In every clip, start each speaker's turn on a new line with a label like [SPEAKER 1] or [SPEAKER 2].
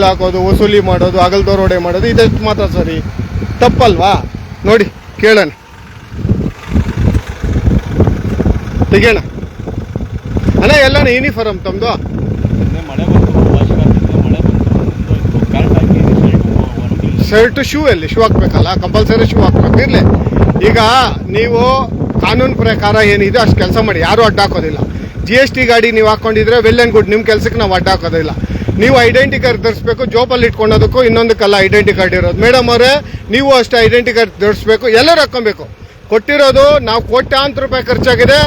[SPEAKER 1] ಹಾಕೋದು, ವಸೂಲಿ ಮಾಡೋದು, ಅಗಲ್ದೋರೋಡೆ ಮಾಡೋದು, ಇದಷ್ಟು ಮಾತ್ರ ಸರಿ ತಪ್ಪಲ್ವಾ? ನೋಡಿ ಕೇಳೋಣ, ತೆಗೋಣ ಅಣ್ಣ. ಎಲ್ಲಣ್ಣ ಯೂನಿಫಾರ್ಮ್ ತಮ್ಮದು? ಶರ್ಟ್ ಶೂ ಎಲ್ಲಿ? ಶೂ ಹಾಕ್ಬೇಕಲ್ಲ, ಕಂಪಲ್ಸರಿ ಶೂ ಹಾಕ್ಬೇಕು. ಇರಲಿ, ಈಗ ನೀವು ಕಾನೂನು ಪ್ರಕಾರ ಏನಿದೆ ಅಷ್ಟು ಕೆಲಸ ಮಾಡಿ, ಯಾರೂ ಅಡ್ಡ ಹಾಕೋದಿಲ್ಲ. GST ಗಾಡಿ ನೀವು ಹಾಕೊಂಡಿದ್ರೆ ವೆಲ್ ಆ್ಯಂಡ್ ಗುಡ್, ನಿಮ್ಮ ಕೆಲಸಕ್ಕೆ ನಾವು ಅಡ್ಡ ಹಾಕೋದಿಲ್ಲ. ನೀವು ಐಡೆಂಟಿ ಕಾರ್ಡ್ ಧರಿಸ್ಬೇಕು, ಜೋಬಲ್ಲಿ ಇಟ್ಕೊಳೋದಕ್ಕೂ ಇನ್ನೊಂದಕ್ಕೆಲ್ಲ ಐಡೆಂಟಿ ಕಾರ್ಡ್ ಇರೋದು. ಮೇಡಮ್ ಅವರೇ, ನೀವು ಅಷ್ಟೇ ಐಡೆಂಟಿ ಕಾರ್ಡ್ ಧರಿಸ್ಬೇಕು, ಎಲ್ಲರೂ ಹಾಕ್ಕೊಬೇಕು. ಕೊಟ್ಟಿರೋದು ನಾವು ಕೋಟ್ಯಾಂತರ ರೂಪಾಯಿ ಖರ್ಚಾಗಿದೆ.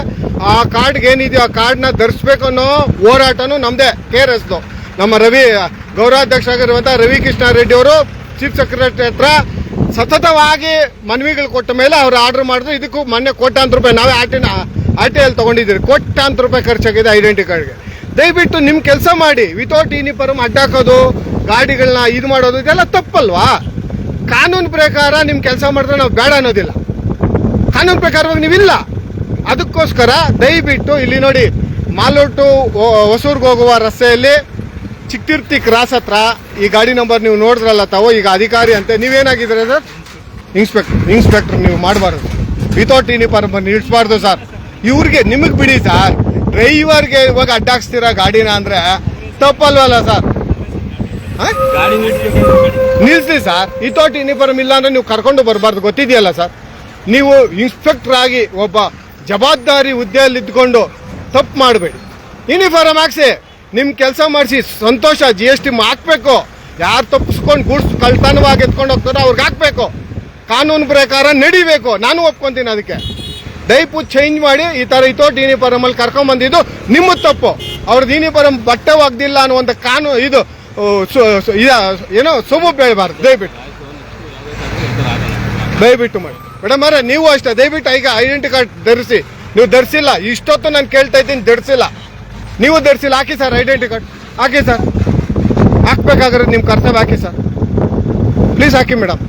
[SPEAKER 1] ಆ ಕಾರ್ಡ್ಗೆ ಏನಿದೆಯೋ ಆ ಕಾರ್ಡ್ನ ಧರಿಸ್ಬೇಕು ಅನ್ನೋ ಹೋರಾಟನೂ ನಮ್ಮದೇ, KRSದು. ನಮ್ಮ ಗೌರವಾಧ್ಯಕ್ಷ ಆಗಿರುವಂಥ ರವಿ ಕೃಷ್ಣ ರೆಡ್ಡಿ ಅವರು ಚೀಫ್ ಸೆಕ್ರೆಟರಿ ಹತ್ರ ಸತತವಾಗಿ ಮನವಿಗಳು ಕೊಟ್ಟ ಮೇಲೆ ಅವ್ರು ಆರ್ಡರ್ ಮಾಡಿದ್ರು. ಇದಕ್ಕೂ ಮೊನ್ನೆ ಕೋಟ್ಯಾಂತರ ರೂಪಾಯಿ ನಾವೇ RTI ತಗೊಂಡಿದ್ದೀರಿ. ಕೋಟ್ಯಾಂತರ ರೂಪಾಯಿ ಖರ್ಚಾಗಿದೆ ಐಡೆಂಟಿ ಕಾರ್ಡ್ಗೆ. ದಯವಿಟ್ಟು ನಿಮ್ಮ ಕೆಲಸ ಮಾಡಿ. ವಿತೌಟ್ ಯೂನಿಫಾರ್ಮ್ ಅಡ್ಡಾಕೋದು, ಗಾಡಿಗಳನ್ನ ಇದು ಮಾಡೋದು, ಇದೆಲ್ಲ ತಪ್ಪಲ್ವಾ? ಕಾನೂನು ಪ್ರಕಾರ ನಿಮ್ಮ ಕೆಲಸ ಮಾಡಿದ್ರೆ ನಾವು ಬೇಡ ಅನ್ನೋದಿಲ್ಲ. ಕಾನೂನು ಪ್ರಕಾರವಾಗಿ ನೀವಿಲ್ಲ. ಅದಕ್ಕೋಸ್ಕರ ದಯವಿಟ್ಟು ಇಲ್ಲಿ ನೋಡಿ, ಮಾಲೂರು ಟು ಹೊಸೂರ್ಗೆ ಹೋಗುವ ರಸ್ತೆಯಲ್ಲಿ ಚಿಕ್ತಿರ್ತಿ ಕ್ರಾಸ್ ಹತ್ರ ಈ ಗಾಡಿ ನಂಬರ್ ನೀವು ನೋಡಿದ್ರಲ್ಲ ತಾವು. ಈಗ ಅಧಿಕಾರಿ ಅಂತೆ, ನೀವೇನಾಗಿದ್ದೀರ ಸರ್? ಇನ್ಸ್ಪೆಕ್ಟರ್. ನೀವು ಮಾಡಬಾರ್ದು, ವಿತೌಟ್ ಯೂನಿಫಾರ್ಮ್ ನಿಲ್ಲಿಸಬಾರ್ದು ಸರ್. ಇವ್ರಿಗೆ ನಿಮಗೆ ಬಿಡಿ ಸರ್, ಡ್ರೈವರ್ಗೆ ಇವಾಗ ಅಡ್ಡಾಕ್ಸ್ತೀರ ಗಾಡಿನ ಅಂದರೆ ತಪ್ಪಲ್ವಲ್ಲ ಸರ್? ನಿಲ್ಲಿಸಿ ಸರ್. ವಿತೌಟ್ ಯೂನಿಫಾರ್ಮ್ ಇಲ್ಲ ಅಂದರೆ ನೀವು ಕರ್ಕೊಂಡು ಬರಬಾರ್ದು, ಗೊತ್ತಿದೆಯಲ್ಲ ಸರ್? ನೀವು ಇನ್ಸ್ಪೆಕ್ಟರ್ ಆಗಿ ಒಬ್ಬ ಜವಾಬ್ದಾರಿ ಹುದ್ದೆಯಲ್ಲಿ ಇದ್ಕೊಂಡು ತಪ್ಪು ಮಾಡಬೇಡಿ. ಯೂನಿಫಾರ್ಮ್ ಹಾಕ್ಸಿ, ನಿಮ್ಮ ಕೆಲಸ ಮಾಡಿಸಿ, ಸಂತೋಷ. GST ಹಾಕ್ಬೇಕು. ಯಾರು ತಪ್ಪಿಸ್ಕೊಂಡು ಗೂಡ್ಸ್ ಕಳ್ತನವಾಗಿ ಎತ್ಕೊಂಡು ಹೋಗ್ತಾರೋ ಅವ್ರಿಗೆ ಹಾಕ್ಬೇಕು. ಕಾನೂನು ಪ್ರಕಾರ ನಡಿಬೇಕು. ನಾನು ಒಪ್ಕೊಂತೀನಿ. ಅದಕ್ಕೆ ದಯಪು ಚೇಂಜ್ ಮಾಡಿ. ಈ ಥರ ವಿತೌಟ್ ಯೂನಿಫಾರ್ಮಲ್ಲಿ ಕರ್ಕೊಂಬಂದಿದ್ದು ನಿಮ್ಮ ತಪ್ಪು. ಅವ್ರದ್ದು ಯೂನಿಫಾರ್ಮ್ ಬಟ್ಟೆ ಒಗ್ದಿಲ್ಲ ಅನ್ನುವಂಥ ಕಾನೂನು ಇದು ಏನೋ ಸೊಬು ಬೆಳಬಾರ್ದು. ದಯವಿಟ್ಟು ಮಾಡಿ ಮೇಡಮ್ ಅವರೇ. ನೀವು ಅಷ್ಟೇ, ದಯವಿಟ್ಟು ಈಗ ಐಡೆಂಟಿ ಕಾರ್ಡ್ ಧರಿಸಿ. ನೀವು ಧರಿಸಿಲ್ಲ, ಇಷ್ಟೊತ್ತು ನಾನು ಕೇಳ್ತಾ ಇದ್ದೀನಿ, ಧರಿಸಿಲ್ಲ. ನೀವು ಧರಿಸಿಲ್ಲ, ಹಾಕಿ ಸರ್ ಐಡೆಂಟಿ ಕಾರ್ಡ್. ಹಾಕಿ ಸರ್, ಹಾಕ್ಬೇಕಾದ್ರೆ ನಿಮ್ಮ ಕರ್ತವ್ಯ. ಹಾಕಿ ಸರ್, ಪ್ಲೀಸ್ ಹಾಕಿ ಮೇಡಮ್,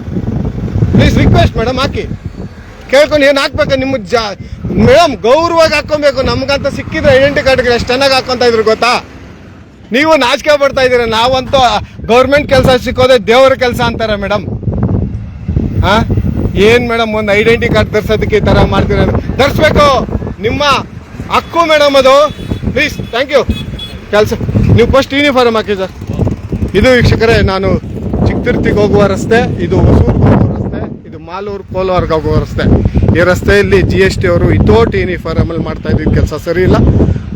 [SPEAKER 1] ಪ್ಲೀಸ್ ರಿಕ್ವೆಸ್ಟ್ ಮೇಡಮ್, ಹಾಕಿ. ಕೇಳ್ಕೊಂಡು ಏನು ಹಾಕ್ಬೇಕು ನಿಮ್ಮ ಮೇಡಮ್, ಗೌರವವಾಗಿ ಹಾಕ್ಕೊಬೇಕು. ನಮ್ಗಂತ ಸಿಕ್ಕಿದ್ರೆ ಐಡೆಂಟಿ ಕಾರ್ಡ್ಗೆ ಎಷ್ಟು ಚೆನ್ನಾಗಿ ಹಾಕ್ಕೊಂತ ಇದ್ರು ಗೊತ್ತಾ? ನೀವು ನಾಚಿಕೆ ಪಡ್ತಾ ಇದ್ದೀರ. ನಾವಂತೂ ಗೌರ್ಮೆಂಟ್ ಕೆಲಸ ಸಿಕ್ಕೋದೆ ದೇವರ ಕೆಲಸ ಅಂತಾರೆ ಮೇಡಮ್. ಏನು ಮೇಡಮ್, ಒಂದು ಐಡೆಂಟಿ ಕಾರ್ಡ್ ಧರಿಸೋದಕ್ಕೆ ಈ ಥರ ಮಾಡ್ತೀರ? ಧರಿಸ್ಬೇಕು, ನಿಮ್ಮ ಹಕ್ಕು ಮೇಡಮ್ ಅದು. Please, thank you. ಕೆಲಸ ನೀವು ಫಸ್ಟ್ ಯೂನಿಫಾರ್ಮ್ ಹಾಕಿ ಸರ್. ಇದು ವೀಕ್ಷಕರೇ, ನಾನು ಚಿಕ್ತಿರ್ತಿಗೆ ಹೋಗುವ ರಸ್ತೆ, ಇದು ಹೊಸೂರ್ಗೆ ಹೋಗುವ ರಸ್ತೆ, ಇದು ಮಾಲೂರು ಕೋಲಾರ್ಗೆ ಹೋಗುವ ರಸ್ತೆ. ಈ ರಸ್ತೆಯಲ್ಲಿ GST ಅವರು ವಿತೌಟ್ ಯೂನಿಫಾರ್ಮಲ್ಲಿ ಮಾಡ್ತಾ ಇದ್ದಿದ್ದು ಕೆಲಸ ಸರಿ ಇಲ್ಲ.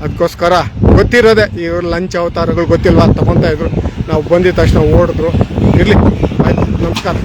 [SPEAKER 1] ಅದಕ್ಕೋಸ್ಕರ ಗೊತ್ತಿರೋದೆ, ಇವ್ರ ಲಂಚ್ ಅವತಾರಗಳು ಗೊತ್ತಿಲ್ವಾ ತಗೊತಾ ಇದ್ರು. ನಾವು ಬಂದಿದ ತಕ್ಷಣ ಓಡಿದ್ರು. ಇರಲಿ, ಆಯ್ತು, ನಮಸ್ಕಾರ.